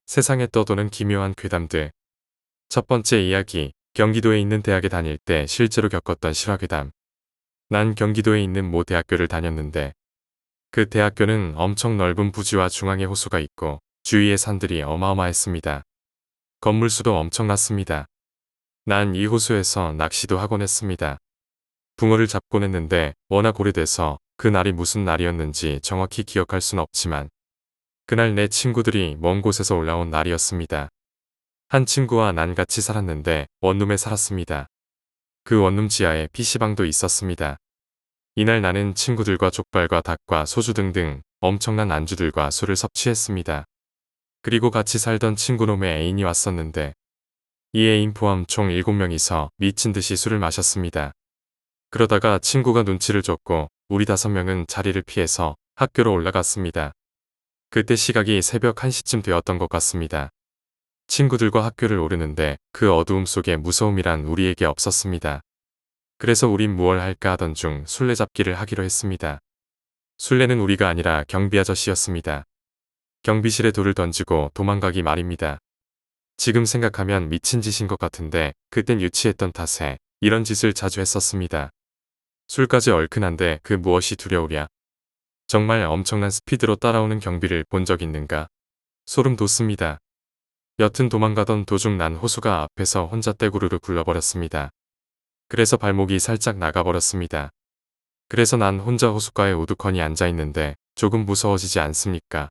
세상에 떠도는 기묘한 괴담들. 첫 번째 이야기, 경기도에 있는 대학에 다닐 때 실제로 겪었던 실화괴담. 난 경기도에 있는 모 대학교를 다녔는데 그 대학교는 엄청 넓은 부지와 중앙에 호수가 있고 주위의 산들이 어마어마했습니다. 건물 수도 엄청났습니다. 난 이 호수에서 낚시도 하곤 했습니다. 붕어를 잡곤 했는데 워낙 오래돼서 그 날이 무슨 날이었는지 정확히 기억할 순 없지만 그날 내 친구들이 먼 곳에서 올라온 날이었습니다. 한 친구와 난 같이 살았는데 원룸에 살았습니다. 그 원룸 지하에 PC방도 있었습니다. 이날 나는 친구들과 족발과 닭과 소주 등등 엄청난 안주들과 술을 섭취했습니다. 그리고 같이 살던 친구놈의 애인이 왔었는데 이 애인 포함 총 7명이서 미친 듯이 술을 마셨습니다. 그러다가 친구가 눈치를 줬고 우리 5명은 자리를 피해서 학교로 올라갔습니다. 그때 시각이 새벽 1시쯤 되었던 것 같습니다. 친구들과 학교를 오르는데 그 어두움 속에 무서움이란 우리에게 없었습니다. 그래서 우린 무얼 할까 하던 중 술래잡기를 하기로 했습니다. 술래는 우리가 아니라 경비 아저씨였습니다. 경비실에 돌을 던지고 도망가기 말입니다. 지금 생각하면 미친 짓인 것 같은데 그땐 유치했던 탓에 이런 짓을 자주 했었습니다. 술까지 얼큰한데 그 무엇이 두려우랴. 정말 엄청난 스피드로 따라오는 경비를 본 적 있는가? 소름 돋습니다. 여튼 도망가던 도중 난 호수가 앞에서 혼자 떼구르르 굴러버렸습니다. 그래서 발목이 살짝 나가버렸습니다. 그래서 난 혼자 호숫가에 우두커니 앉아있는데 조금 무서워지지 않습니까?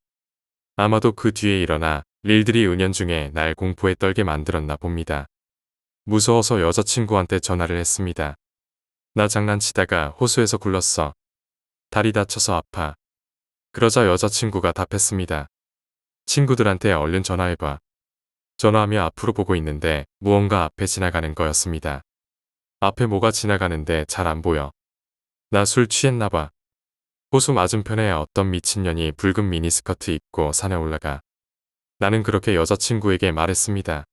아마도 그 뒤에 일어나 일들이 은연중에 날 공포에 떨게 만들었나 봅니다. 무서워서 여자친구한테 전화를 했습니다. 나 장난치다가 호수에서 굴렀어. 다리 다쳐서 아파. 그러자 여자친구가 답했습니다. 친구들한테 얼른 전화해봐. 전화하며 앞으로 보고 있는데 무언가 앞에 지나가는 거였습니다. 앞에 뭐가 지나가는데 잘 안 보여. 나 술 취했나봐. 호수 맞은편에 어떤 미친년이 붉은 미니스커트 입고 산에 올라가. 나는 그렇게 여자친구에게 말했습니다.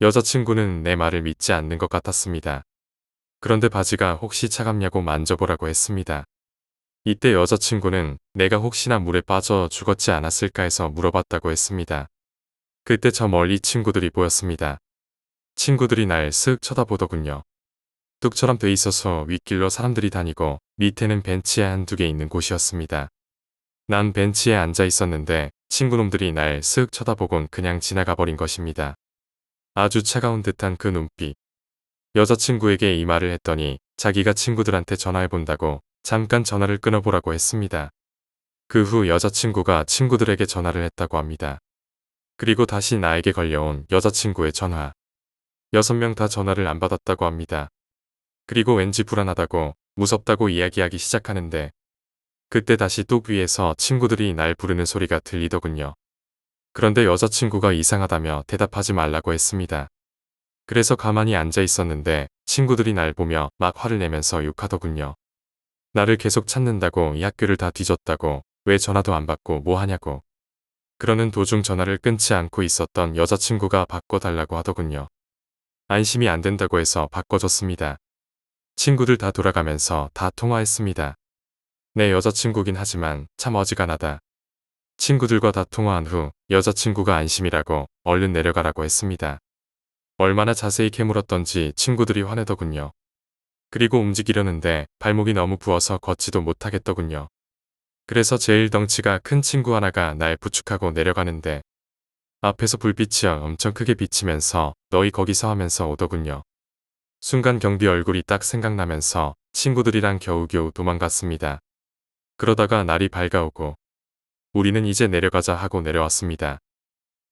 여자친구는 내 말을 믿지 않는 것 같았습니다. 그런데 바지가 혹시 차갑냐고 만져보라고 했습니다. 이때 여자친구는 내가 혹시나 물에 빠져 죽었지 않았을까 해서 물어봤다고 했습니다. 그때 저 멀리 친구들이 보였습니다. 친구들이 날 쓱 쳐다보더군요. 뚝처럼 돼 있어서 윗길로 사람들이 다니고 밑에는 벤치에 한두 개 있는 곳이었습니다. 난 벤치에 앉아 있었는데 친구놈들이 날 쓱 쳐다보곤 그냥 지나가 버린 것입니다. 아주 차가운 듯한 그 눈빛. 여자친구에게 이 말을 했더니 자기가 친구들한테 전화해본다고 잠깐 전화를 끊어보라고 했습니다. 그 후 여자친구가 친구들에게 전화를 했다고 합니다. 그리고 다시 나에게 걸려온 여자친구의 전화. 6명 다 전화를 안 받았다고 합니다. 그리고 왠지 불안하다고 무섭다고 이야기하기 시작하는데 그때 다시 뚝 위에서 친구들이 날 부르는 소리가 들리더군요. 그런데 여자친구가 이상하다며 대답하지 말라고 했습니다. 그래서 가만히 앉아 있었는데 친구들이 날 보며 막 화를 내면서 욕하더군요. 나를 계속 찾는다고 이 학교를 다 뒤졌다고 왜 전화도 안 받고 뭐 하냐고. 그러는 도중 전화를 끊지 않고 있었던 여자친구가 바꿔달라고 하더군요. 안심이 안 된다고 해서 바꿔줬습니다. 친구들 다 돌아가면서 다 통화했습니다. 내 여자친구긴 하지만 참 어지간하다. 친구들과 다 통화한 후 여자친구가 안심이라고 얼른 내려가라고 했습니다. 얼마나 자세히 캐물었던지 친구들이 화내더군요. 그리고 움직이려는데 발목이 너무 부어서 걷지도 못하겠더군요. 그래서 제일 덩치가 큰 친구 하나가 날 부축하고 내려가는데 앞에서 불빛이 엄청 크게 비치면서 너희 거기서 하면서 오더군요. 순간 경비 얼굴이 딱 생각나면서 친구들이랑 겨우겨우 도망갔습니다. 그러다가 날이 밝아오고 우리는 이제 내려가자 하고 내려왔습니다.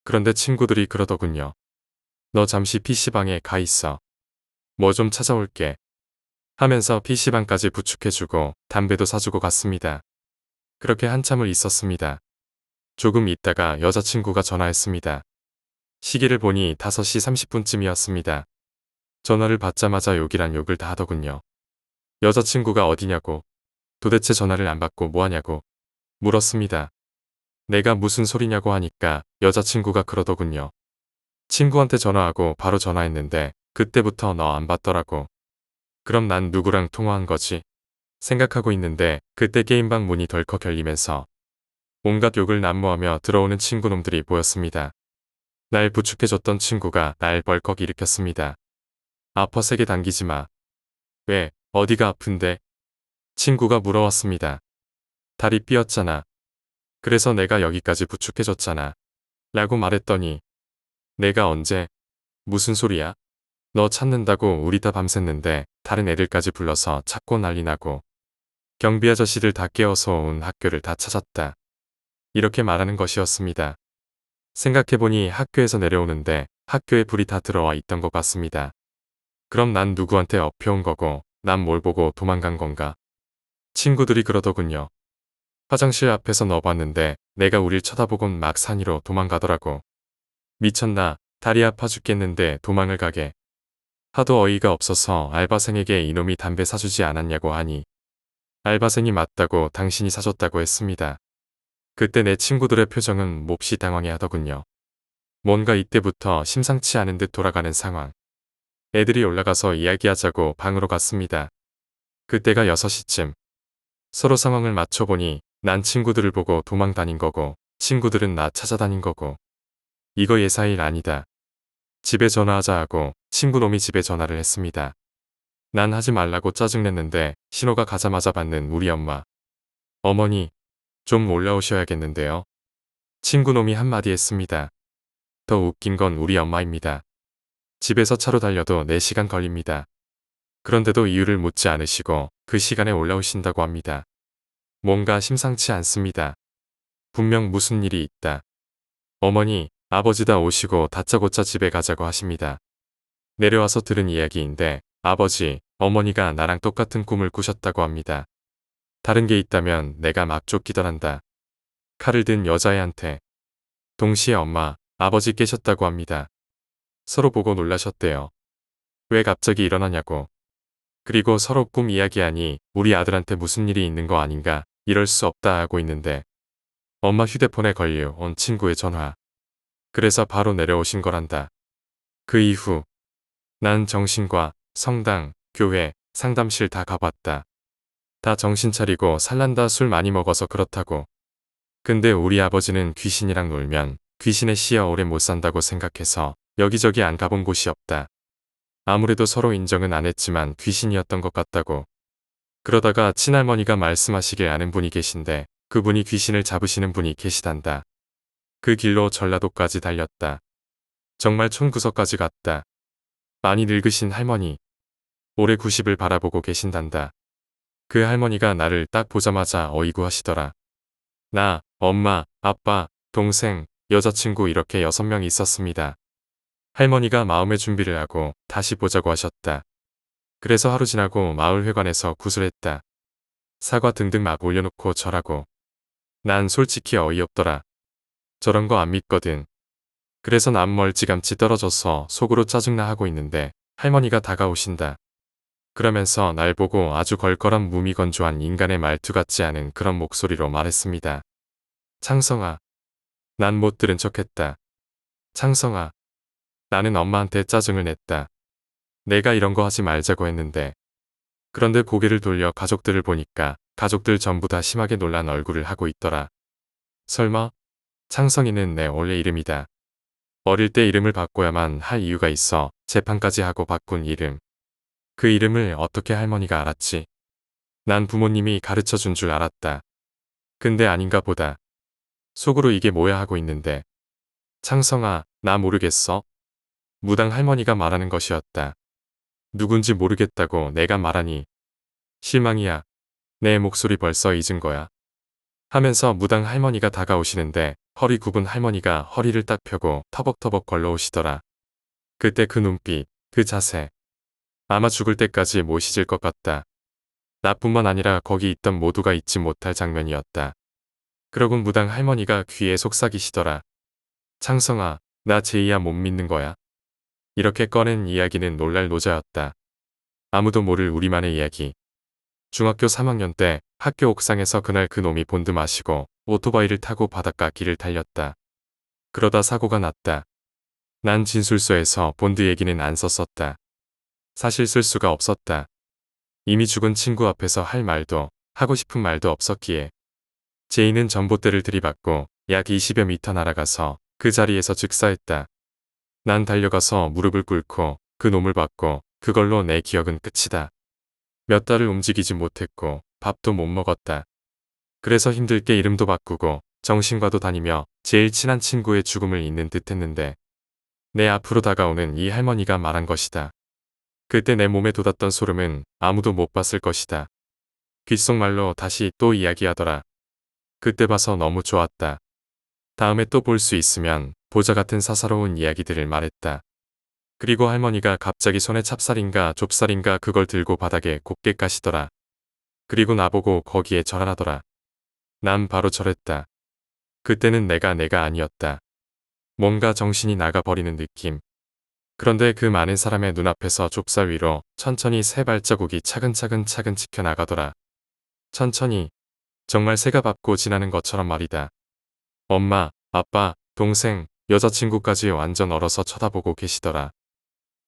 그런데 친구들이 그러더군요. 너 잠시 PC방에 가 있어. 뭐 좀 찾아올게. 하면서 PC방까지 부축해주고 담배도 사주고 갔습니다. 그렇게 한참을 있었습니다. 조금 있다가 여자친구가 전화했습니다. 시계를 보니 5시 30분쯤이었습니다. 전화를 받자마자 욕이란 욕을 다 하더군요. 여자친구가 어디냐고, 도대체 전화를 안 받고 뭐하냐고 물었습니다. 내가 무슨 소리냐고 하니까 여자친구가 그러더군요. 친구한테 전화하고 바로 전화했는데 그때부터 너 안 받더라고. 그럼 난 누구랑 통화한 거지? 생각하고 있는데 그때 게임방 문이 덜컥 열리면서 온갖 욕을 난무하며 들어오는 친구놈들이 보였습니다. 날 부축해줬던 친구가 날 벌컥 일으켰습니다. 아파 세게 당기지 마. 왜, 어디가 아픈데? 친구가 물어왔습니다. 다리 삐었잖아. 그래서 내가 여기까지 부축해줬잖아. 라고 말했더니 내가 언제? 무슨 소리야? 너 찾는다고 우리 다 밤샜는데 다른 애들까지 불러서 찾고 난리 나고 경비 아저씨들 다 깨워서 온 학교를 다 찾았다. 이렇게 말하는 것이었습니다. 생각해보니 학교에서 내려오는데 학교에 불이 다 들어와 있던 것 같습니다. 그럼 난 누구한테 업혀온 거고 난 뭘 보고 도망간 건가? 친구들이 그러더군요. 화장실 앞에서 너 봤는데 내가 우릴 쳐다보곤 막 산위로 도망가더라고. 미쳤나? 다리 아파 죽겠는데 도망을 가게. 하도 어이가 없어서 알바생에게 이놈이 담배 사주지 않았냐고 하니 알바생이 맞다고 당신이 사줬다고 했습니다. 그때 내 친구들의 표정은 몹시 당황해 하더군요. 뭔가 이때부터 심상치 않은 듯 돌아가는 상황. 애들이 올라가서 이야기하자고 방으로 갔습니다. 그때가 6시쯤. 서로 상황을 맞춰보니 난 친구들을 보고 도망 다닌 거고 친구들은 나 찾아다닌 거고 이거 예사일 아니다. 집에 전화하자 하고 친구놈이 집에 전화를 했습니다. 난 하지 말라고 짜증냈는데 신호가 가자마자 받는 우리 엄마. 어머니, 좀 올라오셔야겠는데요. 친구놈이 한마디 했습니다. 더 웃긴 건 우리 엄마입니다. 집에서 차로 달려도 4시간 걸립니다. 그런데도 이유를 묻지 않으시고 그 시간에 올라오신다고 합니다. 뭔가 심상치 않습니다. 분명 무슨 일이 있다. 어머니, 아버지 다 오시고 다짜고짜 집에 가자고 하십니다. 내려와서 들은 이야기인데 아버지, 어머니가 나랑 똑같은 꿈을 꾸셨다고 합니다. 다른 게 있다면 내가 막 쫓기더란다. 칼을 든 여자애한테. 동시에 엄마, 아버지 깨셨다고 합니다. 서로 보고 놀라셨대요. 왜 갑자기 일어나냐고. 그리고 서로 꿈 이야기하니 우리 아들한테 무슨 일이 있는 거 아닌가, 이럴 수 없다 하고 있는데 엄마 휴대폰에 걸려온 친구의 전화. 그래서 바로 내려오신 거란다. 그 이후 난 정신과 성당, 교회, 상담실 다 가봤다. 다 정신 차리고 살란다 술 많이 먹어서 그렇다고. 근데 우리 아버지는 귀신이랑 놀면 귀신에 씌여 오래 못 산다고 생각해서 여기저기 안 가본 곳이 없다. 아무래도 서로 인정은 안 했지만 귀신이었던 것 같다고. 그러다가 친할머니가 말씀하시길 아는 분이 계신데 그분이 귀신을 잡으시는 분이 계시단다. 그 길로 전라도까지 달렸다. 정말 촌구석까지 갔다. 많이 늙으신 할머니. 올해 90을 바라보고 계신단다. 그 할머니가 나를 딱 보자마자 어이구 하시더라. 나, 엄마, 아빠, 동생, 여자친구 이렇게 6명 있었습니다. 할머니가 마음의 준비를 하고 다시 보자고 하셨다. 그래서 하루 지나고 마을회관에서 구슬했다. 사과 등등 막 올려놓고 절하고. 난 솔직히 어이없더라. 저런 거 안 믿거든. 그래서 난 멀찌감치 떨어져서 속으로 짜증나 하고 있는데 할머니가 다가오신다. 그러면서 날 보고 아주 걸걸한 무미건조한 인간의 말투 같지 않은 그런 목소리로 말했습니다. 창성아. 난 못 들은 척했다. 창성아. 나는 엄마한테 짜증을 냈다. 내가 이런 거 하지 말자고 했는데. 그런데 고개를 돌려 가족들을 보니까 가족들 전부 다 심하게 놀란 얼굴을 하고 있더라. 설마? 창성이는 내 원래 이름이다. 어릴 때 이름을 바꿔야만 할 이유가 있어 재판까지 하고 바꾼 이름. 그 이름을 어떻게 할머니가 알았지? 난 부모님이 가르쳐 준 줄 알았다. 근데 아닌가 보다. 속으로 이게 뭐야 하고 있는데. 창성아, 나 모르겠어? 무당 할머니가 말하는 것이었다. 누군지 모르겠다고 내가 말하니. 실망이야. 내 목소리 벌써 잊은 거야. 하면서 무당 할머니가 다가오시는데 허리 굽은 할머니가 허리를 딱 펴고 터벅터벅 걸러오시더라. 그때 그 눈빛, 그 자세. 아마 죽을 때까지 못 잊을 것 같다. 나뿐만 아니라 거기 있던 모두가 잊지 못할 장면이었다. 그러곤 무당 할머니가 귀에 속삭이시더라. 창성아, 나 제이야 못 믿는 거야. 이렇게 꺼낸 이야기는 놀랄 노자였다. 아무도 모를 우리만의 이야기. 중학교 3학년 때 학교 옥상에서 그날 그 놈이 본드 마시고 오토바이를 타고 바닷가 길을 달렸다. 그러다 사고가 났다. 난 진술서에서 본드 얘기는 안 썼었다. 사실 쓸 수가 없었다. 이미 죽은 친구 앞에서 할 말도 하고 싶은 말도 없었기에. 제이는 전봇대를 들이받고 약 20여 미터 날아가서 그 자리에서 즉사했다. 난 달려가서 무릎을 꿇고 그 놈을 받고 그걸로 내 기억은 끝이다. 몇 달을 움직이지 못했고 밥도 못 먹었다. 그래서 힘들게 이름도 바꾸고 정신과도 다니며 제일 친한 친구의 죽음을 잇는 듯 했는데 내 앞으로 다가오는 이 할머니가 말한 것이다. 그때 내 몸에 돋았던 소름은 아무도 못 봤을 것이다. 귓속말로 다시 또 이야기하더라. 그때 봐서 너무 좋았다. 다음에 또 볼 수 있으면 보자 같은 사사로운 이야기들을 말했다. 그리고 할머니가 갑자기 손에 찹쌀인가 좁쌀인가 그걸 들고 바닥에 곱게 까시더라. 그리고 나보고 거기에 절하라더라. 난 바로 절했다. 그때는 내가 아니었다. 뭔가 정신이 나가버리는 느낌. 그런데 그 많은 사람의 눈앞에서 좁쌀 위로 천천히 새 발자국이 차근차근 찍혀 나가더라. 천천히. 정말 새가 밟고 지나는 것처럼 말이다. 엄마, 아빠, 동생, 여자친구까지 완전 얼어서 쳐다보고 계시더라.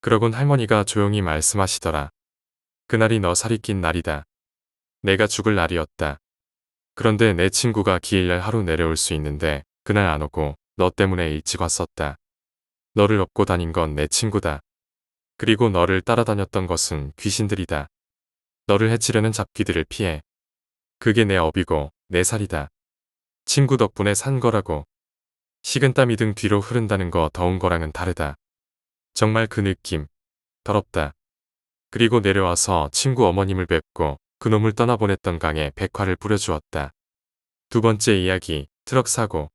그러곤 할머니가 조용히 말씀하시더라. 그날이 너 살이 낀 날이다. 내가 죽을 날이었다. 그런데 내 친구가 기일날 하루 내려올 수 있는데 그날 안 오고 너 때문에 일찍 왔었다. 너를 업고 다닌 건 내 친구다. 그리고 너를 따라다녔던 것은 귀신들이다. 너를 해치려는 잡귀들을 피해. 그게 내 업이고 내 살이다. 친구 덕분에 산 거라고. 식은땀이 등 뒤로 흐른다는 거 더운 거랑은 다르다. 정말 그 느낌. 더럽다. 그리고 내려와서 친구 어머님을 뵙고 그놈을 떠나보냈던 강에 백화를 뿌려주었다. 두 번째 이야기, 트럭 사고.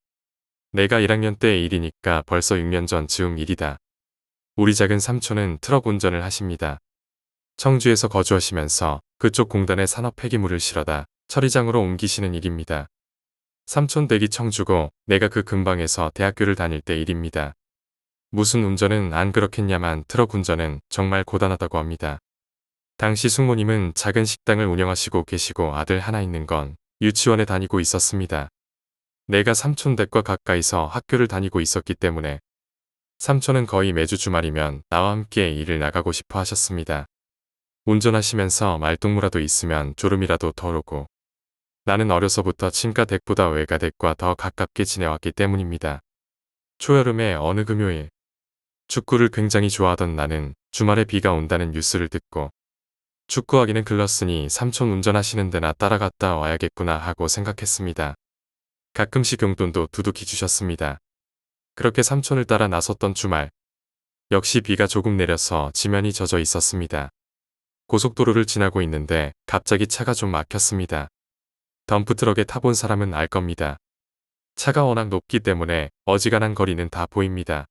내가 1학년 때의 일이니까 벌써 6년 전 즈음 일이다. 우리 작은 삼촌은 트럭 운전을 하십니다. 청주에서 거주하시면서 그쪽 공단에 산업 폐기물을 실어다 처리장으로 옮기시는 일입니다. 삼촌 댁이 청주고 내가 그 근방에서 대학교를 다닐 때 일입니다. 무슨 운전은 안 그렇겠냐만 트럭 운전은 정말 고단하다고 합니다. 당시 숙모님은 작은 식당을 운영하시고 계시고 아들 하나 있는 건 유치원에 다니고 있었습니다. 내가 삼촌 댁과 가까이서 학교를 다니고 있었기 때문에 삼촌은 거의 매주 주말이면 나와 함께 일을 나가고 싶어 하셨습니다. 운전하시면서 말동무라도 있으면 졸음이라도 덜 오고. 나는 어려서부터 친가 댁보다 외가 댁과 더 가깝게 지내왔기 때문입니다. 초여름의 어느 금요일. 축구를 굉장히 좋아하던 나는 주말에 비가 온다는 뉴스를 듣고 축구하기는 글렀으니 삼촌 운전하시는 데나 따라갔다 와야겠구나 하고 생각했습니다. 가끔씩 용돈도 두둑히 주셨습니다. 그렇게 삼촌을 따라 나섰던 주말. 역시 비가 조금 내려서 지면이 젖어 있었습니다. 고속도로를 지나고 있는데 갑자기 차가 좀 막혔습니다. 덤프트럭에 타본 사람은 알 겁니다. 차가 워낙 높기 때문에 어지간한 거리는 다 보입니다.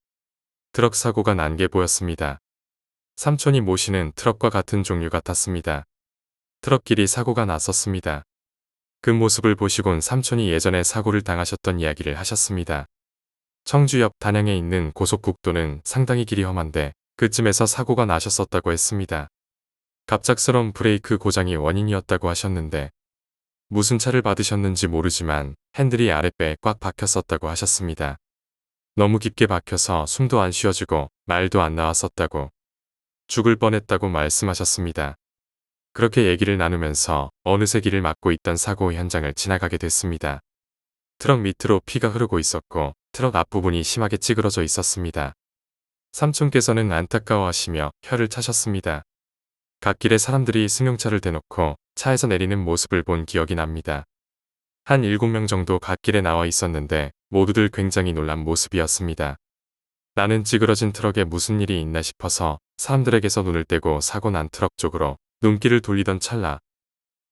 트럭 사고가 난 게 보였습니다. 삼촌이 모시는 트럭과 같은 종류 같았습니다. 트럭끼리 사고가 났었습니다. 그 모습을 보시곤 삼촌이 예전에 사고를 당하셨던 이야기를 하셨습니다. 청주 옆 단양에 있는 고속국도는 상당히 길이 험한데 그쯤에서 사고가 나셨었다고 했습니다. 갑작스러운 브레이크 고장이 원인이었다고 하셨는데 무슨 차를 받으셨는지 모르지만 핸들이 아랫배에 꽉 박혔었다고 하셨습니다. 너무 깊게 박혀서 숨도 안 쉬어지고 말도 안 나왔었다고. 죽을 뻔했다고 말씀하셨습니다. 그렇게 얘기를 나누면서 어느새 길을 막고 있던 사고 현장을 지나가게 됐습니다. 트럭 밑으로 피가 흐르고 있었고 트럭 앞부분이 심하게 찌그러져 있었습니다. 삼촌께서는 안타까워하시며 혀를 차셨습니다. 갓길에 사람들이 승용차를 대놓고 차에서 내리는 모습을 본 기억이 납니다. 한 7명 정도 갓길에 나와 있었는데 모두들 굉장히 놀란 모습이었습니다. 나는 찌그러진 트럭에 무슨 일이 있나 싶어서 사람들에게서 눈을 떼고 사고 난 트럭 쪽으로 눈길을 돌리던 찰나.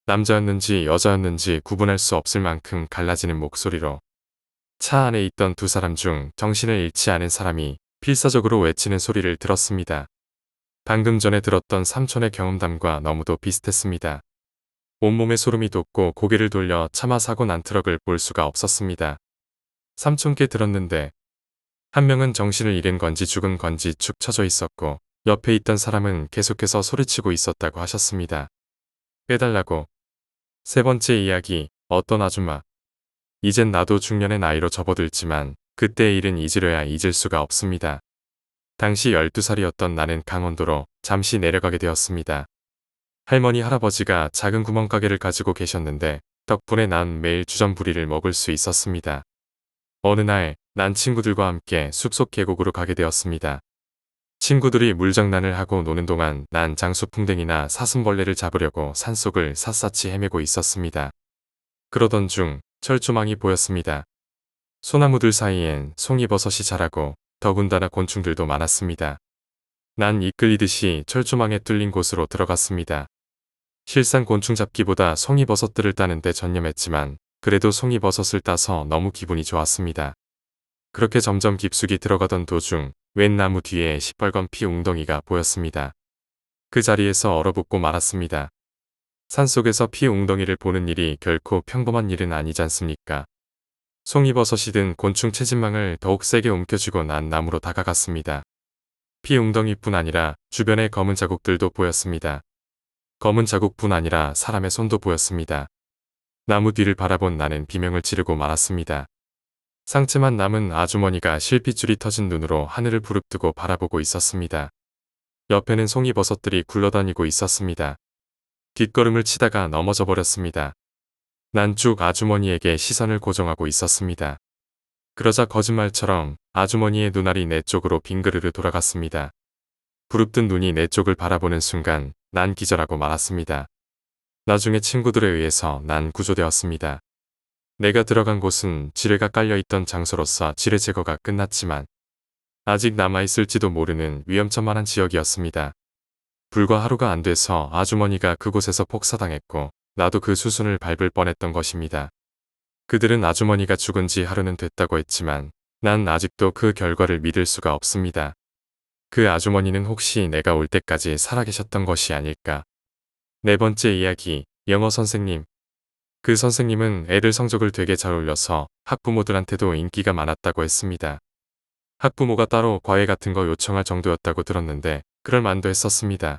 남자였는지 여자였는지 구분할 수 없을 만큼 갈라지는 목소리로 차 안에 있던 두 사람 중 정신을 잃지 않은 사람이 필사적으로 외치는 소리를 들었습니다. 방금 전에 들었던 삼촌의 경험담과 너무도 비슷했습니다. 온몸에 소름이 돋고 고개를 돌려 차마 사고 난 트럭을 볼 수가 없었습니다. 삼촌께 들었는데 한 명은 정신을 잃은 건지 죽은 건지 축 처져 있었고 옆에 있던 사람은 계속해서 소리치고 있었다고 하셨습니다. 빼달라고. 세 번째 이야기, 어떤 아줌마. 이젠 나도 중년의 나이로 접어들지만 그때의 일은 잊으려야 잊을 수가 없습니다. 당시 12살이었던 나는 강원도로 잠시 내려가게 되었습니다. 할머니 할아버지가 작은 구멍가게를 가지고 계셨는데 덕분에 난 매일 주전부리를 먹을 수 있었습니다. 어느 날 난 친구들과 함께 숲속 계곡으로 가게 되었습니다. 친구들이 물장난을 하고 노는 동안 난 장수풍뎅이나 사슴벌레를 잡으려고 산속을 샅샅이 헤매고 있었습니다. 그러던 중 철조망이 보였습니다. 소나무들 사이엔 송이버섯이 자라고 더군다나 곤충들도 많았습니다. 난 이끌리듯이 철조망에 뚫린 곳으로 들어갔습니다. 실상 곤충 잡기보다 송이버섯들을 따는 데 전념했지만 그래도 송이버섯을 따서 너무 기분이 좋았습니다. 그렇게 점점 깊숙이 들어가던 도중 웬 나무 뒤에 시뻘건 피 웅덩이가 보였습니다. 그 자리에서 얼어붙고 말았습니다. 산속에서 피 웅덩이를 보는 일이 결코 평범한 일은 아니지 않습니까? 송이버섯이 든 곤충 채집망을 더욱 세게 움켜쥐고 난 나무로 다가갔습니다. 피 웅덩이뿐 아니라 주변에 검은 자국들도 보였습니다. 검은 자국뿐 아니라 사람의 손도 보였습니다. 나무 뒤를 바라본 나는 비명을 지르고 말았습니다. 상체만 남은 아주머니가 실핏줄이 터진 눈으로 하늘을 부릅뜨고 바라보고 있었습니다. 옆에는 송이버섯들이 굴러다니고 있었습니다. 뒷걸음을 치다가 넘어져 버렸습니다. 난 쭉 아주머니에게 시선을 고정하고 있었습니다. 그러자 거짓말처럼 아주머니의 눈알이 내 쪽으로 빙그르르 돌아갔습니다. 부릅뜬 눈이 내 쪽을 바라보는 순간 난 기절하고 말았습니다. 나중에 친구들에 의해서 난 구조되었습니다. 내가 들어간 곳은 지뢰가 깔려있던 장소로서 지뢰 제거가 끝났지만 아직 남아있을지도 모르는 위험천만한 지역이었습니다. 불과 하루가 안 돼서 아주머니가 그곳에서 폭사당했고 나도 그 수순을 밟을 뻔했던 것입니다. 그들은 아주머니가 죽은 지 하루는 됐다고 했지만 난 아직도 그 결과를 믿을 수가 없습니다. 그 아주머니는 혹시 내가 올 때까지 살아계셨던 것이 아닐까. 네 번째 이야기, 영어 선생님. 그 선생님은 애들 성적을 되게 잘 올려서 학부모들한테도 인기가 많았다고 했습니다. 학부모가 따로 과외 같은 거 요청할 정도였다고 들었는데 그럴 만도 했었습니다.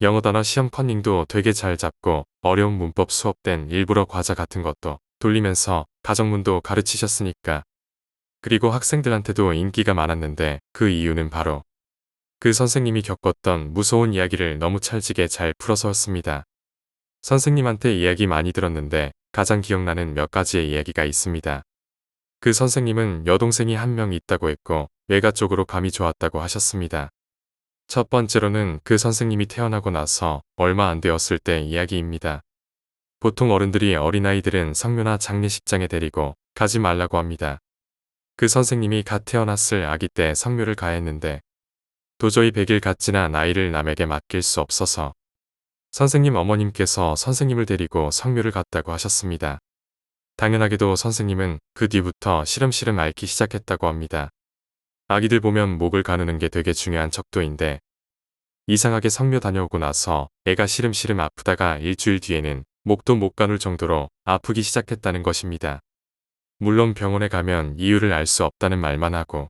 영어 단어 시험 컨닝도 되게 잘 잡고 어려운 문법 수업 땐 일부러 과자 같은 것도 돌리면서 가정문도 가르치셨으니까. 그리고 학생들한테도 인기가 많았는데 그 이유는 바로 그 선생님이 겪었던 무서운 이야기를 너무 찰지게 잘 풀어서였습니다. 선생님한테 이야기 많이 들었는데 가장 기억나는 몇 가지의 이야기가 있습니다. 그 선생님은 여동생이 한 명 있다고 했고 외가 쪽으로 감이 좋았다고 하셨습니다. 첫 번째로는 그 선생님이 태어나고 나서 얼마 안 되었을 때 이야기입니다. 보통 어른들이 어린아이들은 성묘나 장례식장에 데리고 가지 말라고 합니다. 그 선생님이 갓 태어났을 아기 때 성묘를 가야 했는데 도저히 100일 갓 지난 아이를 남에게 맡길 수 없어서 선생님 어머님께서 선생님을 데리고 성묘를 갔다고 하셨습니다. 당연하게도 선생님은 그 뒤부터 시름시름 앓기 시작했다고 합니다. 아기들 보면 목을 가누는 게 되게 중요한 척도인데 이상하게 성묘 다녀오고 나서 애가 시름시름 아프다가 일주일 뒤에는 목도 못 가눌 정도로 아프기 시작했다는 것입니다. 물론 병원에 가면 이유를 알 수 없다는 말만 하고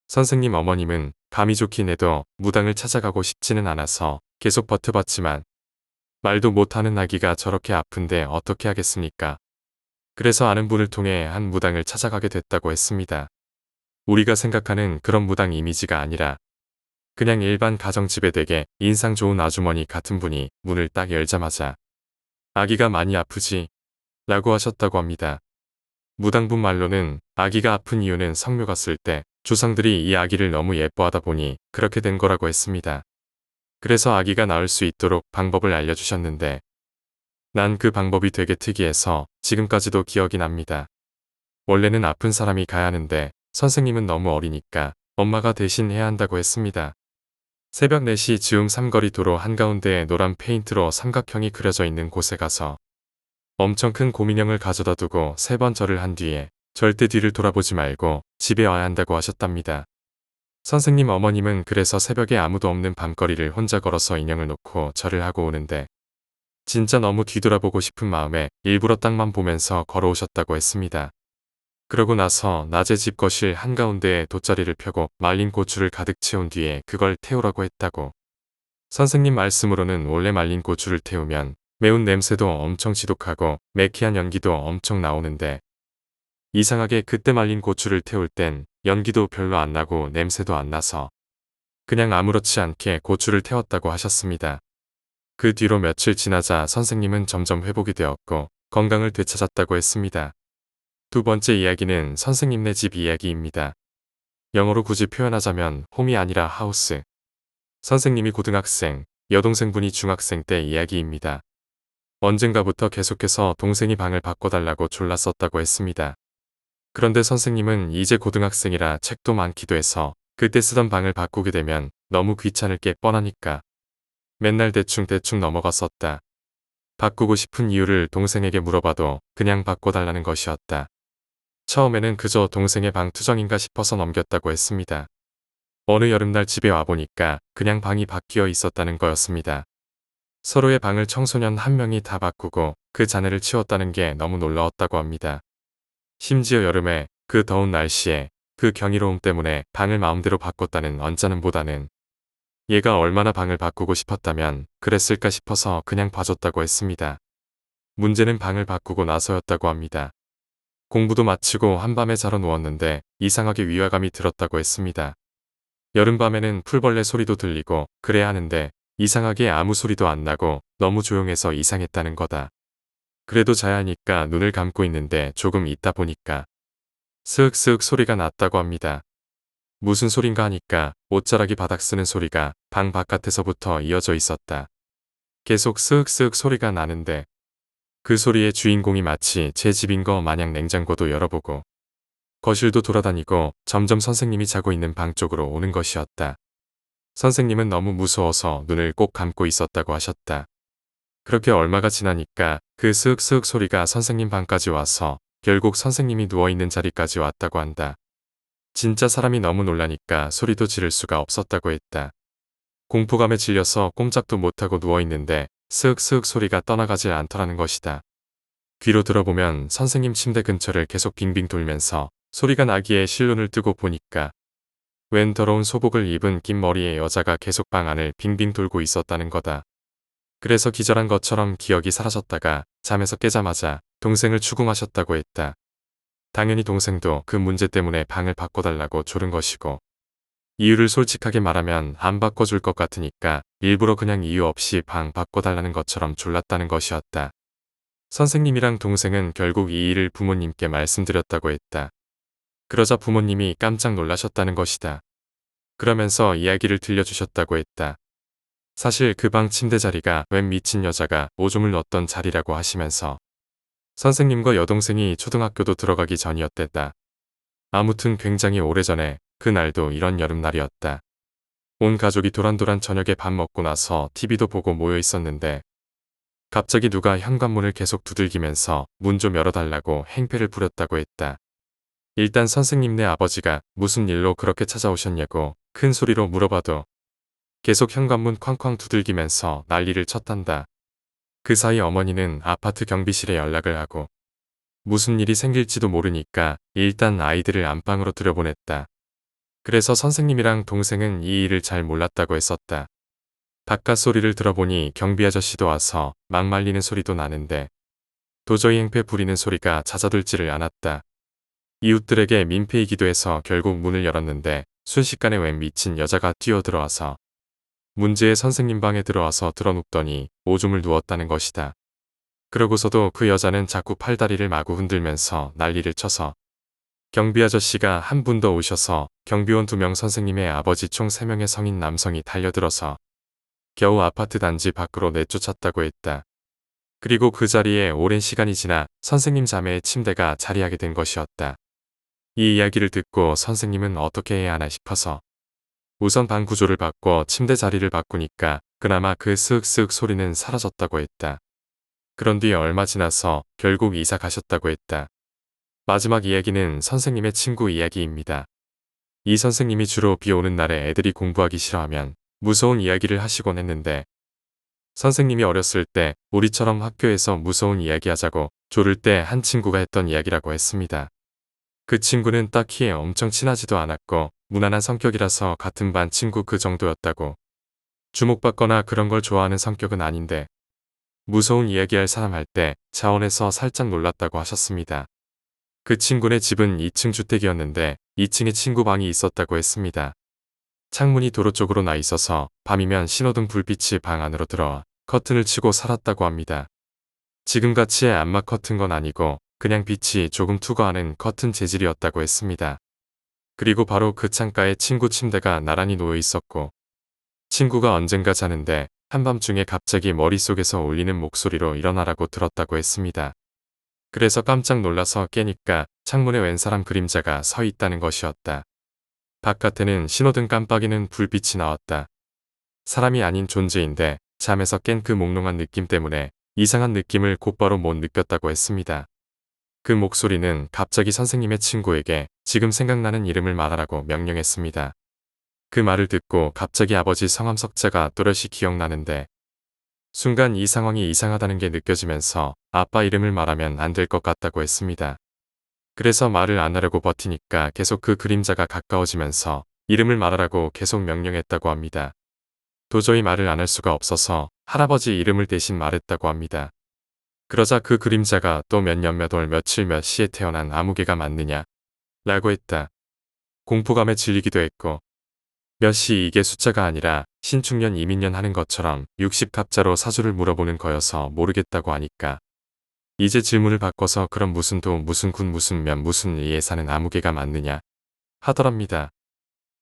선생님 어머님은 감이 좋긴 해도 무당을 찾아가고 싶지는 않아서 계속 버텨봤지만 말도 못하는 아기가 저렇게 아픈데 어떻게 하겠습니까? 그래서 아는 분을 통해 한 무당을 찾아가게 됐다고 했습니다. 우리가 생각하는 그런 무당 이미지가 아니라 그냥 일반 가정집에 되게 인상 좋은 아주머니 같은 분이 문을 딱 열자마자 아기가 많이 아프지? 라고 하셨다고 합니다. 무당분 말로는 아기가 아픈 이유는 성묘 갔을 때 조상들이 이 아기를 너무 예뻐하다 보니 그렇게 된 거라고 했습니다. 그래서 아기가 나을 수 있도록 방법을 알려주셨는데 난 그 방법이 되게 특이해서 지금까지도 기억이 납니다. 원래는 아픈 사람이 가야 하는데 선생님은 너무 어리니까 엄마가 대신 해야 한다고 했습니다. 새벽 4시 즈음 삼거리 도로 한가운데에 노란 페인트로 삼각형이 그려져 있는 곳에 가서 엄청 큰 곰인형을 가져다 두고 3번 절을 한 뒤에 절대 뒤를 돌아보지 말고 집에 와야 한다고 하셨답니다. 선생님 어머님은 그래서 새벽에 아무도 없는 밤거리를 혼자 걸어서 인형을 놓고 절을 하고 오는데 진짜 너무 뒤돌아보고 싶은 마음에 일부러 땅만 보면서 걸어오셨다고 했습니다. 그러고 나서 낮에 집 거실 한가운데에 돗자리를 펴고 말린 고추를 가득 채운 뒤에 그걸 태우라고 했다고. 선생님 말씀으로는 원래 말린 고추를 태우면 매운 냄새도 엄청 지독하고 매캐한 연기도 엄청 나오는데 이상하게 그때 말린 고추를 태울 땐 연기도 별로 안 나고 냄새도 안 나서 그냥 아무렇지 않게 고추를 태웠다고 하셨습니다. 그 뒤로 며칠 지나자 선생님은 점점 회복이 되었고 건강을 되찾았다고 했습니다. 두 번째 이야기는 선생님네 집 이야기입니다. 영어로 굳이 표현하자면 홈이 아니라 하우스. 선생님이 고등학생, 여동생분이 중학생 때 이야기입니다. 언젠가부터 계속해서 동생이 방을 바꿔달라고 졸랐었다고 했습니다. 그런데 선생님은 이제 고등학생이라 책도 많기도 해서 그때 쓰던 방을 바꾸게 되면 너무 귀찮을 게 뻔하니까 맨날 대충 넘어갔었다. 바꾸고 싶은 이유를 동생에게 물어봐도 그냥 바꿔달라는 것이었다. 처음에는 그저 동생의 방 투정인가 싶어서 넘겼다고 했습니다. 어느 여름날 집에 와보니까 그냥 방이 바뀌어 있었다는 거였습니다. 서로의 방을 청소년 한 명이 다 바꾸고 그 잔해를 치웠다는 게 너무 놀라웠다고 합니다. 심지어 여름에 그 더운 날씨에 그 경이로움 때문에 방을 마음대로 바꿨다는 언짢음보다는 얘가 얼마나 방을 바꾸고 싶었다면 그랬을까 싶어서 그냥 봐줬다고 했습니다. 문제는 방을 바꾸고 나서였다고 합니다. 공부도 마치고 한밤에 자러 누웠는데 이상하게 위화감이 들었다고 했습니다. 여름밤에는 풀벌레 소리도 들리고 그래야 하는데 이상하게 아무 소리도 안 나고 너무 조용해서 이상했다는 거다. 그래도 자야 하니까 눈을 감고 있는데 조금 있다 보니까 스윽스윽 소리가 났다고 합니다. 무슨 소린가 하니까 옷자락이 바닥 쓰는 소리가 방 바깥에서부터 이어져 있었다. 계속 스윽스윽 소리가 나는데 그 소리의 주인공이 마치 제 집인 거 마냥 냉장고도 열어보고 거실도 돌아다니고 점점 선생님이 자고 있는 방 쪽으로 오는 것이었다. 선생님은 너무 무서워서 눈을 꼭 감고 있었다고 하셨다. 그렇게 얼마가 지나니까 그 스윽스윽 소리가 선생님 방까지 와서 결국 선생님이 누워있는 자리까지 왔다고 한다. 진짜 사람이 너무 놀라니까 소리도 지를 수가 없었다고 했다. 공포감에 질려서 꼼짝도 못하고 누워있는데 스윽스윽 소리가 떠나가질 않더라는 것이다. 귀로 들어보면 선생님 침대 근처를 계속 빙빙 돌면서 소리가 나기에 실눈을 뜨고 보니까 웬 더러운 소복을 입은 긴 머리의 여자가 계속 방 안을 빙빙 돌고 있었다는 거다. 그래서 기절한 것처럼 기억이 사라졌다가 잠에서 깨자마자 동생을 추궁하셨다고 했다. 당연히 동생도 그 문제 때문에 방을 바꿔달라고 조른 것이고 이유를 솔직하게 말하면 안 바꿔줄 것 같으니까 일부러 그냥 이유 없이 방 바꿔달라는 것처럼 졸랐다는 것이었다. 선생님이랑 동생은 결국 이 일을 부모님께 말씀드렸다고 했다. 그러자 부모님이 깜짝 놀라셨다는 것이다. 그러면서 이야기를 들려주셨다고 했다. 사실 그 방 침대 자리가 웬 미친 여자가 오줌을 넣었던 자리라고 하시면서 선생님과 여동생이 초등학교도 들어가기 전이었댔다. 아무튼 굉장히 오래전에 그날도 이런 여름날이었다. 온 가족이 도란도란 저녁에 밥 먹고 나서 TV도 보고 모여 있었는데 갑자기 누가 현관문을 계속 두들기면서 문 좀 열어달라고 행패를 부렸다고 했다. 일단 선생님네 아버지가 무슨 일로 그렇게 찾아오셨냐고 큰 소리로 물어봐도 계속 현관문 쾅쾅 두들기면서 난리를 쳤단다. 그 사이 어머니는 아파트 경비실에 연락을 하고 무슨 일이 생길지도 모르니까 일단 아이들을 안방으로 들여보냈다. 그래서 선생님이랑 동생은 이 일을 잘 몰랐다고 했었다. 바깥 소리를 들어보니 경비 아저씨도 와서 막 말리는 소리도 나는데 도저히 행패 부리는 소리가 잦아들지를 않았다. 이웃들에게 민폐이기도 해서 결국 문을 열었는데 순식간에 웬 미친 여자가 뛰어들어와서 문제의 선생님 방에 들어와서 드러눕더니 오줌을 누웠다는 것이다. 그러고서도 그 여자는 자꾸 팔다리를 마구 흔들면서 난리를 쳐서 경비 아저씨가 한 분 더 오셔서 경비원 2명 선생님의 아버지 총 3명의 성인 남성이 달려들어서 겨우 아파트 단지 밖으로 내쫓았다고 했다. 그리고 그 자리에 오랜 시간이 지나 선생님 자매의 침대가 자리하게 된 것이었다. 이 이야기를 듣고 선생님은 어떻게 해야 하나 싶어서 우선 방 구조를 바꿔 침대 자리를 바꾸니까 그나마 그 스윽스윽 소리는 사라졌다고 했다. 그런 뒤 얼마 지나서 결국 이사 가셨다고 했다. 마지막 이야기는 선생님의 친구 이야기입니다. 이 선생님이 주로 비 오는 날에 애들이 공부하기 싫어하면 무서운 이야기를 하시곤 했는데 선생님이 어렸을 때 우리처럼 학교에서 무서운 이야기 하자고 조를 때 한 친구가 했던 이야기라고 했습니다. 그 친구는 딱히 엄청 친하지도 않았고 무난한 성격이라서 같은 반 친구 그 정도였다고. 주목받거나 그런 걸 좋아하는 성격은 아닌데 무서운 이야기할 사람 할 때 차원에서 살짝 놀랐다고 하셨습니다. 그 친구네 집은 2층 주택이었는데 2층에 친구 방이 있었다고 했습니다. 창문이 도로 쪽으로 나 있어서 밤이면 신호등 불빛이 방 안으로 들어와 커튼을 치고 살았다고 합니다. 지금같이 암막 커튼 건 아니고 그냥 빛이 조금 투과하는 커튼 재질이었다고 했습니다. 그리고 바로 그 창가에 친구 침대가 나란히 놓여 있었고 친구가 언젠가 자는데 한밤중에 갑자기 머릿속에서 울리는 목소리로 일어나라고 들었다고 했습니다. 그래서 깜짝 놀라서 깨니까 창문에 웬 사람 그림자가 서 있다는 것이었다. 바깥에는 신호등 깜빡이는 불빛이 나왔다. 사람이 아닌 존재인데 잠에서 깬 그 몽롱한 느낌 때문에 이상한 느낌을 곧바로 못 느꼈다고 했습니다. 그 목소리는 갑자기 선생님의 친구에게 지금 생각나는 이름을 말하라고 명령했습니다. 그 말을 듣고 갑자기 아버지 성함 석자가 또렷이 기억나는데 순간 이 상황이 이상하다는 게 느껴지면서 아빠 이름을 말하면 안 될 것 같다고 했습니다. 그래서 말을 안 하려고 버티니까 계속 그 그림자가 가까워지면서 이름을 말하라고 계속 명령했다고 합니다. 도저히 말을 안 할 수가 없어서 할아버지 이름을 대신 말했다고 합니다. 그러자 그 그림자가 또 몇 년 몇 월 며칠 몇 시에 태어난 아무개가 맞느냐? 라고 했다. 공포감에 질리기도 했고 몇 시 이게 숫자가 아니라 신축년 이민년 하는 것처럼 60갑자로 사주를 물어보는 거여서 모르겠다고 하니까 이제 질문을 바꿔서 그럼 무슨 도 무슨 군 무슨 면 무슨 리에 사는 아무개가 맞느냐 하더랍니다.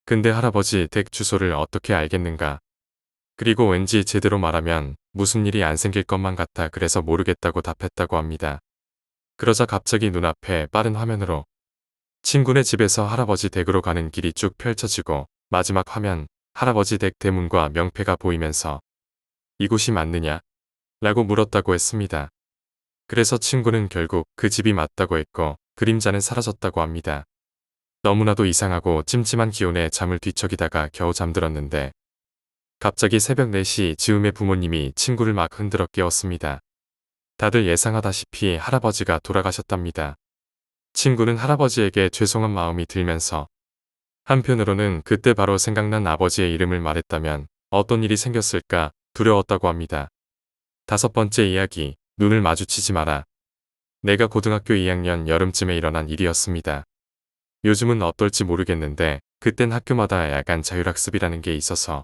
근데 할아버지 댁 주소를 어떻게 알겠는가? 그리고 왠지 제대로 말하면 무슨 일이 안 생길 것만 같아 그래서 모르겠다고 답했다고 합니다. 그러자 갑자기 눈앞에 빠른 화면으로 친구네 집에서 할아버지 댁으로 가는 길이 쭉 펼쳐지고 마지막 화면 할아버지 댁 대문과 명패가 보이면서 이곳이 맞느냐? 라고 물었다고 했습니다. 그래서 친구는 결국 그 집이 맞다고 했고 그림자는 사라졌다고 합니다. 너무나도 이상하고 찜찜한 기온에 잠을 뒤척이다가 겨우 잠들었는데 갑자기 새벽 4시 즈음에 부모님이 친구를 막 흔들어 깨웠습니다. 다들 예상하다시피 할아버지가 돌아가셨답니다. 친구는 할아버지에게 죄송한 마음이 들면서 한편으로는 그때 바로 생각난 아버지의 이름을 말했다면 어떤 일이 생겼을까 두려웠다고 합니다. 5번째 이야기, 눈을 마주치지 마라. 내가 고등학교 2학년 여름쯤에 일어난 일이었습니다. 요즘은 어떨지 모르겠는데 그땐 학교마다 야간 자율학습이라는 게 있어서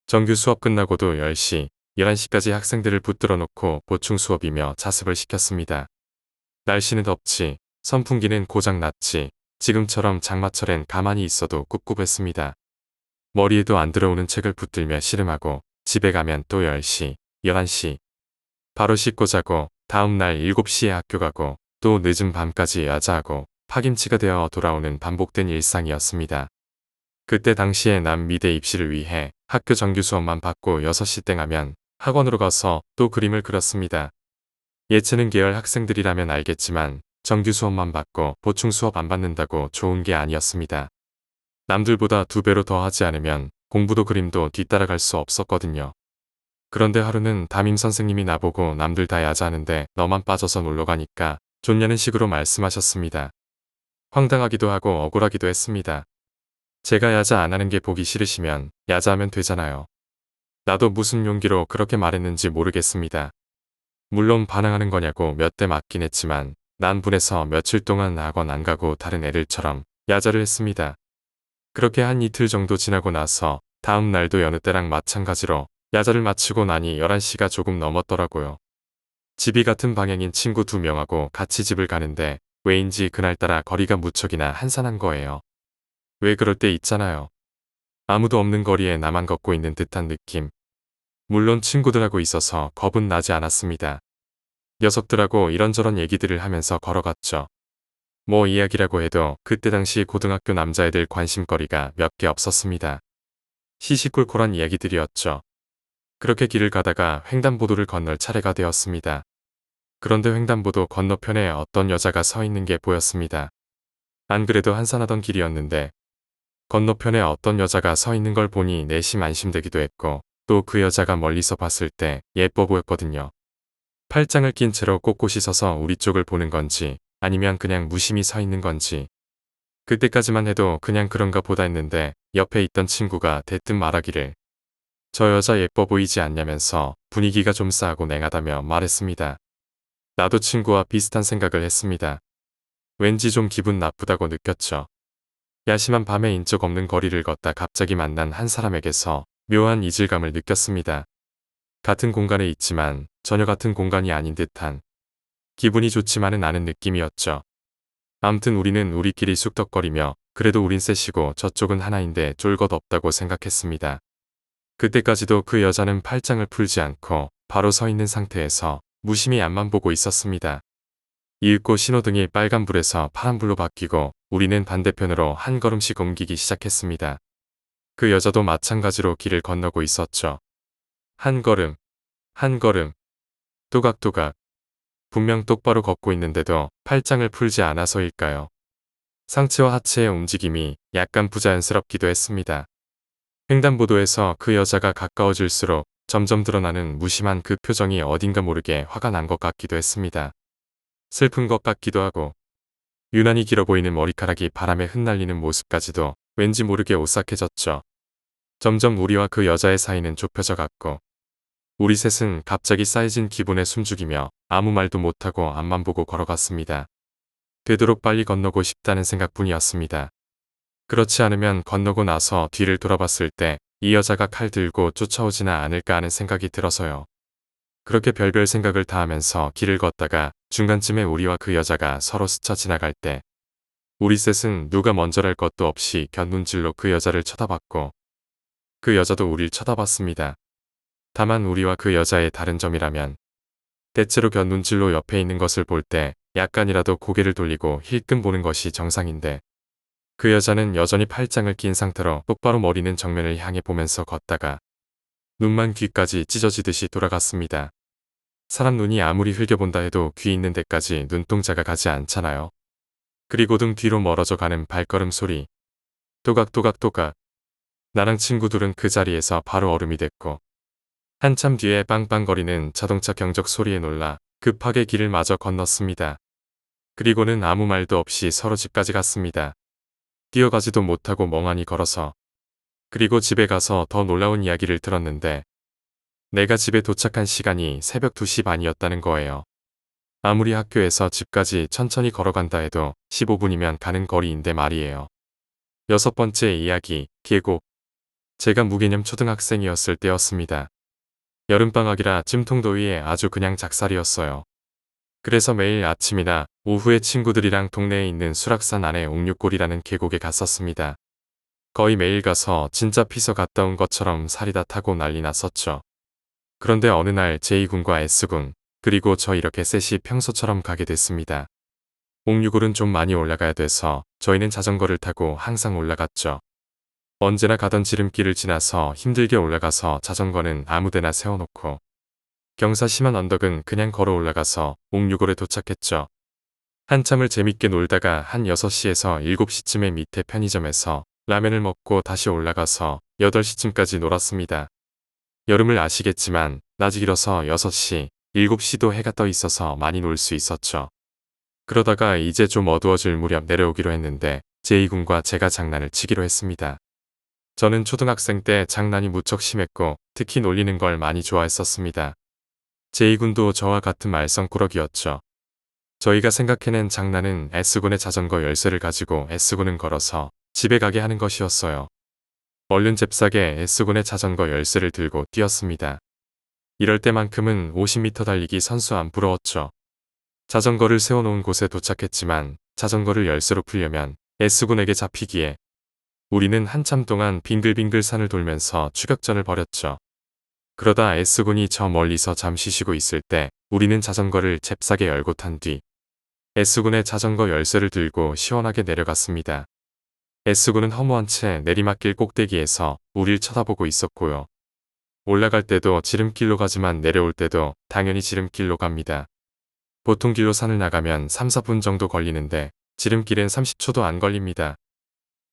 정규 수업 끝나고도 10시, 11시까지 학생들을 붙들어 놓고 보충 수업이며 자습을 시켰습니다. 날씨는 덥지, 선풍기는 고장 났지, 지금처럼 장마철엔 가만히 있어도 꿉꿉했습니다. 머리에도 안 들어오는 책을 붙들며 씨름하고 집에 가면 또 10시, 11시. 바로 씻고 자고 다음 날 7시에 학교 가고 또 늦은 밤까지 야자하고 파김치가 되어 돌아오는 반복된 일상이었습니다. 그때 당시에 난 미대 입시를 위해 학교 정규 수업만 받고 6시 땡 하면 학원으로 가서 또 그림을 그렸습니다. 예체능 계열 학생들이라면 알겠지만 정규 수업만 받고 보충 수업 안 받는다고 좋은 게 아니었습니다. 남들보다 2배로 더 하지 않으면 공부도 그림도 뒤따라갈 수 없었거든요. 그런데 하루는 담임 선생님이 나보고 남들 다 야자하는데 너만 빠져서 놀러 가니까 좋냐는 식으로 말씀하셨습니다. 황당하기도 하고 억울하기도 했습니다. 제가 야자 안 하는 게 보기 싫으시면 야자하면 되잖아요. 나도 무슨 용기로 그렇게 말했는지 모르겠습니다. 물론 반항하는 거냐고 몇 대 맞긴 했지만 난 분해서 며칠 동안 학원 안 가고 다른 애들처럼 야자를 했습니다. 그렇게 한 이틀 정도 지나고 나서 다음 날도 여느 때랑 마찬가지로 야자를 마치고 나니 11시가 조금 넘었더라고요. 집이 같은 방향인 친구 2명하고 같이 집을 가는데 왜인지 그날따라 거리가 무척이나 한산한 거예요. 왜 그럴 때 있잖아요. 아무도 없는 거리에 나만 걷고 있는 듯한 느낌. 물론 친구들하고 있어서 겁은 나지 않았습니다. 녀석들하고 이런저런 얘기들을 하면서 걸어갔죠. 뭐 이야기라고 해도 그때 당시 고등학교 남자애들 관심거리가 몇 개 없었습니다. 시시콜콜한 이야기들이었죠. 그렇게 길을 가다가 횡단보도를 건널 차례가 되었습니다. 그런데 횡단보도 건너편에 어떤 여자가 서 있는 게 보였습니다. 안 그래도 한산하던 길이었는데 건너편에 어떤 여자가 서 있는 걸 보니 내심 안심되기도 했고 또 그 여자가 멀리서 봤을 때 예뻐 보였거든요. 팔짱을 낀 채로 꼿꼿이 서서 우리 쪽을 보는 건지 아니면 그냥 무심히 서 있는 건지 그때까지만 해도 그냥 그런가 보다 했는데 옆에 있던 친구가 대뜸 말하기를 저 여자 예뻐 보이지 않냐면서 분위기가 좀 싸하고 냉하다며 말했습니다. 나도 친구와 비슷한 생각을 했습니다. 왠지 좀 기분 나쁘다고 느꼈죠. 야심한 밤에 인적 없는 거리를 걷다 갑자기 만난 한 사람에게서 묘한 이질감을 느꼈습니다. 같은 공간에 있지만 전혀 같은 공간이 아닌 듯한 기분이 좋지만은 않은 느낌이었죠. 암튼 우리는 우리끼리 쑥덕거리며 그래도 우린 셋이고 저쪽은 하나인데 쫄 것 없다고 생각했습니다. 그때까지도 그 여자는 팔짱을 풀지 않고 바로 서 있는 상태에서 무심히 앞만 보고 있었습니다. 이윽고 신호등이 빨간불에서 파란불로 바뀌고 우리는 반대편으로 한 걸음씩 옮기기 시작했습니다. 그 여자도 마찬가지로 길을 건너고 있었죠. 한 걸음, 한 걸음, 또각또각. 분명 똑바로 걷고 있는데도 팔짱을 풀지 않아서일까요? 상체와 하체의 움직임이 약간 부자연스럽기도 했습니다. 횡단보도에서 그 여자가 가까워질수록 점점 드러나는 무심한 그 표정이 어딘가 모르게 화가 난 것 같기도 했습니다. 슬픈 것 같기도 하고 유난히 길어 보이는 머리카락이 바람에 흩날리는 모습까지도 왠지 모르게 오싹해졌죠. 점점 우리와 그 여자의 사이는 좁혀져 갔고 우리 셋은 갑자기 쌓여진 기분에 숨죽이며 아무 말도 못하고 앞만 보고 걸어갔습니다. 되도록 빨리 건너고 싶다는 생각뿐이었습니다. 그렇지 않으면 건너고 나서 뒤를 돌아봤을 때 이 여자가 칼 들고 쫓아오지는 않을까 하는 생각이 들어서요. 그렇게 별별 생각을 다 하면서 길을 걷다가 중간쯤에 우리와 그 여자가 서로 스쳐 지나갈 때 우리 셋은 누가 먼저랄 것도 없이 곁눈질로 그 여자를 쳐다봤고 그 여자도 우릴 쳐다봤습니다. 다만 우리와 그 여자의 다른 점이라면 때때로 곁눈질로 옆에 있는 것을 볼 때 약간이라도 고개를 돌리고 힐끔 보는 것이 정상인데 그 여자는 여전히 팔짱을 낀 상태로 똑바로 머리는 정면을 향해 보면서 걷다가 눈만 귀까지 찢어지듯이 돌아갔습니다. 사람 눈이 아무리 흘겨본다 해도 귀 있는 데까지 눈동자가 가지 않잖아요. 그리고등 뒤로 멀어져 가는 발걸음 소리. 또각또각또각. 나랑 친구들은 그 자리에서 바로 얼음이 됐고 한참 뒤에 빵빵거리는 자동차 경적 소리에 놀라 급하게 길을 마저 건넜습니다. 그리고는 아무 말도 없이 서로 집까지 갔습니다. 뛰어가지도 못하고 멍하니 걸어서. 그리고 집에 가서 더 놀라운 이야기를 들었는데 내가 집에 도착한 시간이 새벽 2시 반이었다는 거예요. 아무리 학교에서 집까지 천천히 걸어간다 해도 15분이면 가는 거리인데 말이에요. 여섯 번째 이야기, 계곡. 제가 무개념 초등학생이었을 때였습니다. 여름방학이라 찜통더위에 아주 그냥 작살이었어요. 그래서 매일 아침이나 오후에 친구들이랑 동네에 있는 수락산 안에 옥류골이라는 계곡에 갔었습니다. 거의 매일 가서 진짜 피서 갔다 온 것처럼 살이 다 타고 난리 났었죠. 그런데 어느 날 제2군과 S군, 그리고 저 이렇게 셋이 평소처럼 가게 됐습니다. 옥류골은 좀 많이 올라가야 돼서 저희는 자전거를 타고 항상 올라갔죠. 언제나 가던 지름길을 지나서 힘들게 올라가서 자전거는 아무데나 세워놓고 경사 심한 언덕은 그냥 걸어 올라가서 옥류골에 도착했죠. 한참을 재밌게 놀다가 한 6시에서 7시쯤에 밑에 편의점에서 라면을 먹고 다시 올라가서 8시쯤까지 놀았습니다. 여름을 아시겠지만 낮이 길어서 6시, 7시도 해가 떠 있어서 많이 놀 수 있었죠. 그러다가 이제 좀 어두워질 무렵 내려오기로 했는데 제2군과 제가 장난을 치기로 했습니다. 저는 초등학생 때 장난이 무척 심했고 특히 놀리는 걸 많이 좋아했었습니다. 제2군도 저와 같은 말썽꾸러기였죠. 저희가 생각해낸 장난은 S군의 자전거 열쇠를 가지고 S군은 걸어서 집에 가게 하는 것이었어요. 얼른 잽싸게 S군의 자전거 열쇠를 들고 뛰었습니다. 이럴 때만큼은 50m 달리기 선수 안 부러웠죠. 자전거를 세워놓은 곳에 도착했지만 자전거를 열쇠로 풀려면 S군에게 잡히기에 우리는 한참 동안 빙글빙글 산을 돌면서 추격전을 벌였죠. 그러다 S군이 저 멀리서 잠시 쉬고 있을 때 우리는 자전거를 잽싸게 열고 탄 뒤 S군의 자전거 열쇠를 들고 시원하게 내려갔습니다. S군은 허무한 채 내리막길 꼭대기에서 우릴 쳐다보고 있었고요. 올라갈 때도 지름길로 가지만 내려올 때도 당연히 지름길로 갑니다. 보통 길로 산을 나가면 3, 4분 정도 걸리는데 지름길엔 30초도 안 걸립니다.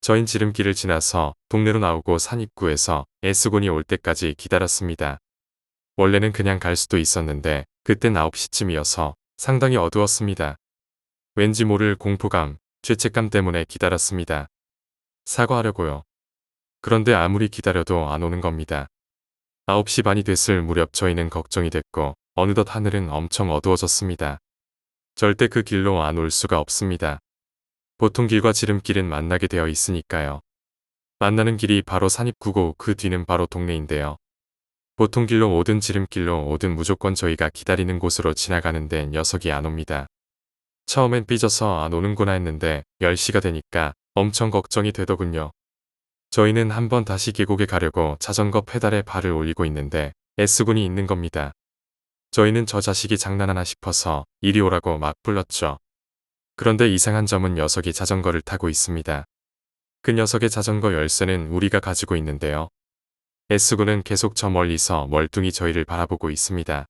저흰 지름길을 지나서 동네로 나오고 산 입구에서 S군이 올 때까지 기다렸습니다. 원래는 그냥 갈 수도 있었는데 그땐 9시쯤이어서 상당히 어두웠습니다. 왠지 모를 공포감, 죄책감 때문에 기다렸습니다. 사과하려고요. 그런데 아무리 기다려도 안 오는 겁니다. 9시 반이 됐을 무렵 저희는 걱정이 됐고 어느덧 하늘은 엄청 어두워졌습니다. 절대 그 길로 안 올 수가 없습니다. 보통 길과 지름길은 만나게 되어 있으니까요. 만나는 길이 바로 산입구고 그 뒤는 바로 동네인데요. 보통 길로 오든 지름길로 오든 무조건 저희가 기다리는 곳으로 지나가는데 녀석이 안 옵니다. 처음엔 삐져서 안 오는구나 했는데 10시가 되니까 엄청 걱정이 되더군요. 저희는 한번 다시 계곡에 가려고 자전거 페달에 발을 올리고 있는데 S군이 있는 겁니다. 저희는 저 자식이 장난하나 싶어서 이리 오라고 막 불렀죠. 그런데 이상한 점은 녀석이 자전거를 타고 있습니다. 그 녀석의 자전거 열쇠는 우리가 가지고 있는데요. S군은 계속 저 멀리서 멀뚱히 저희를 바라보고 있습니다.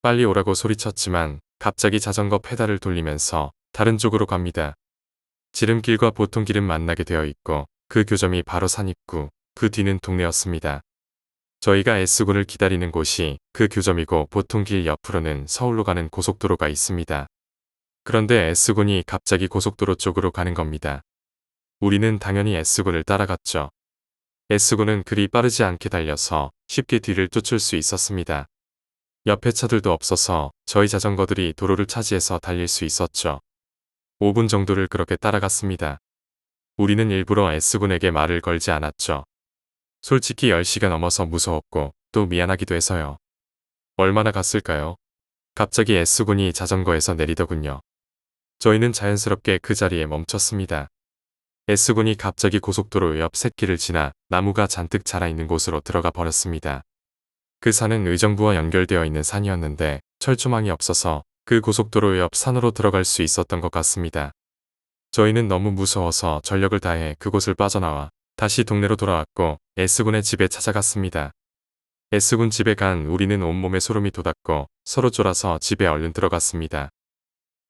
빨리 오라고 소리쳤지만 갑자기 자전거 페달을 돌리면서 다른 쪽으로 갑니다. 지름길과 보통길은 만나게 되어 있고 그 교점이 바로 산 입구, 그 뒤는 동네였습니다. 저희가 S군을 기다리는 곳이 그 교점이고 보통길 옆으로는 서울로 가는 고속도로가 있습니다. 그런데 S군이 갑자기 고속도로 쪽으로 가는 겁니다. 우리는 당연히 S군을 따라갔죠. S군은 그리 빠르지 않게 달려서 쉽게 뒤를 쫓을 수 있었습니다. 옆에 차들도 없어서 저희 자전거들이 도로를 차지해서 달릴 수 있었죠. 5분 정도를 그렇게 따라갔습니다. 우리는 일부러 S군에게 말을 걸지 않았죠. 솔직히 10시가 넘어서 무서웠고 또 미안하기도 해서요. 얼마나 갔을까요? 갑자기 S군이 자전거에서 내리더군요. 저희는 자연스럽게 그 자리에 멈췄습니다. S군이 갑자기 고속도로 옆 샛길을 지나 나무가 잔뜩 자라있는 곳으로 들어가 버렸습니다. 그 산은 의정부와 연결되어 있는 산이었는데 철조망이 없어서 그 고속도로 옆 산으로 들어갈 수 있었던 것 같습니다. 저희는 너무 무서워서 전력을 다해 그곳을 빠져나와 다시 동네로 돌아왔고 S군의 집에 찾아갔습니다. S군 집에 간 우리는 온몸에 소름이 돋았고 서로 쫄아서 집에 얼른 들어갔습니다.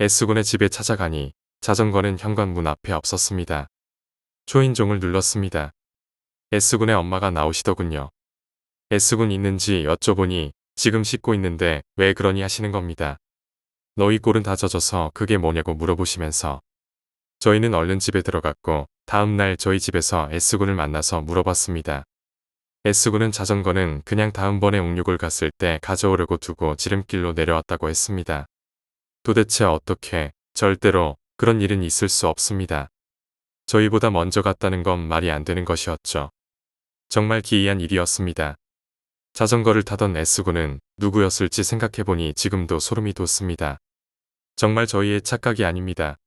S군의 집에 찾아가니 자전거는 현관문 앞에 없었습니다. 초인종을 눌렀습니다. S군의 엄마가 나오시더군요. S군 있는지 여쭤보니 지금 씻고 있는데 왜 그러니 하시는 겁니다. 너희 꼴은 다 젖어서 그게 뭐냐고 물어보시면서 저희는 얼른 집에 들어갔고 다음날 저희 집에서 S군을 만나서 물어봤습니다. S군은 자전거는 그냥 다음번에 옥륙을 갔을 때 가져오려고 두고 지름길로 내려왔다고 했습니다. 도대체 어떻게, 절대로 그런 일은 있을 수 없습니다. 저희보다 먼저 갔다는 건 말이 안 되는 것이었죠. 정말 기이한 일이었습니다. 자전거를 타던 S군은 누구였을지 생각해보니 지금도 소름이 돋습니다. 정말 저희의 착각이 아닙니다.